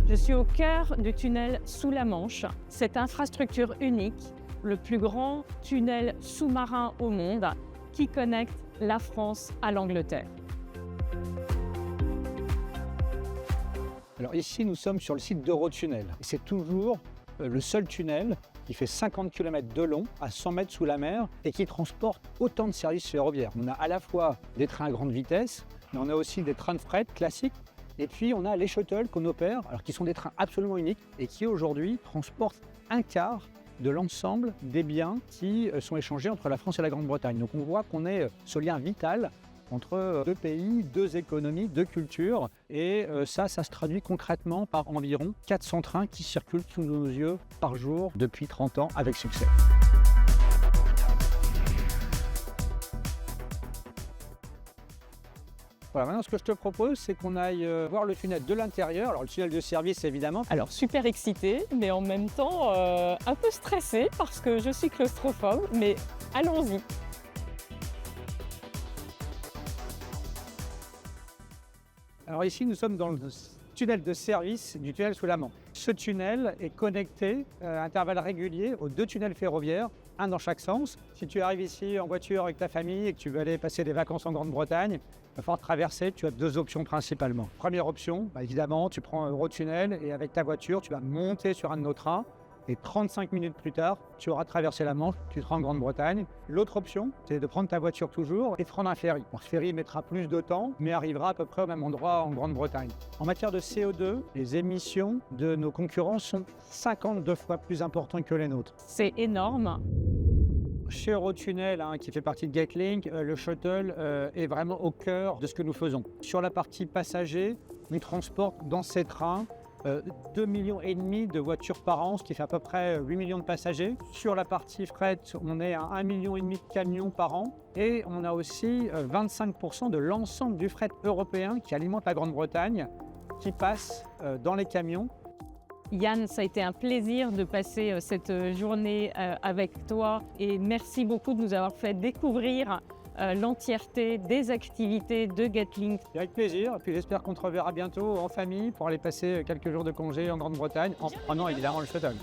Je suis au cœur du tunnel sous la Manche. Cette infrastructure unique, le plus grand tunnel sous-marin au monde qui connecte la France à l'Angleterre. Alors ici, nous sommes sur le site d'Eurotunnel. C'est toujours le seul tunnel qui fait 50 km de long, à 100 mètres sous la mer, et qui transporte autant de services ferroviaires. On a à la fois des trains à grande vitesse, mais on a aussi des trains de fret classiques, et puis on a les shuttles qu'on opère, alors qui sont des trains absolument uniques, et qui aujourd'hui transportent un quart de l'ensemble des biens qui sont échangés entre la France et la Grande-Bretagne. Donc on voit qu'on est ce lien vital entre deux pays, deux économies, deux cultures. Et ça se traduit concrètement par environ 400 trains qui circulent sous nos yeux par jour depuis 30 ans avec succès. Voilà, maintenant ce que je te propose, c'est qu'on aille voir le tunnel de l'intérieur. Alors le tunnel de service évidemment. Alors super excitée, mais en même temps un peu stressée parce que je suis claustrophobe, mais allons-y. Alors ici, nous sommes dans le tunnel de service du tunnel sous la Manche. Ce tunnel est connecté à intervalles réguliers aux deux tunnels ferroviaires, un dans chaque sens. Si tu arrives ici en voiture avec ta famille et que tu veux aller passer des vacances en Grande-Bretagne, il va falloir traverser, tu as deux options principalement. Première option, évidemment, tu prends Eurotunnel et avec ta voiture, tu vas monter sur un de nos trains. Et 35 minutes plus tard, tu auras traversé la Manche, tu seras en Grande-Bretagne. L'autre option, c'est de prendre ta voiture toujours et de prendre un ferry. Bon, ce ferry mettra plus de temps, mais arrivera à peu près au même endroit en Grande-Bretagne. En matière de CO2, les émissions de nos concurrents sont 52 fois plus importantes que les nôtres. C'est énorme. Chez Eurotunnel, qui fait partie de Getlink, le shuttle est vraiment au cœur de ce que nous faisons. Sur la partie passager, on transporte dans ces trains 2,5 millions de voitures par an, ce qui fait à peu près 8 millions de passagers. Sur la partie fret, on est à 1,5 million de camions par an. Et on a aussi 25% de l'ensemble du fret européen qui alimente la Grande-Bretagne, qui passe dans les camions. Yann, ça a été un plaisir de passer cette journée avec toi et merci beaucoup de nous avoir fait découvrir l'entièreté des activités de Getlink. Avec plaisir, et puis j'espère qu'on te reverra bientôt en famille pour aller passer quelques jours de congé en Grande-Bretagne, en prenant évidemment le shuttle.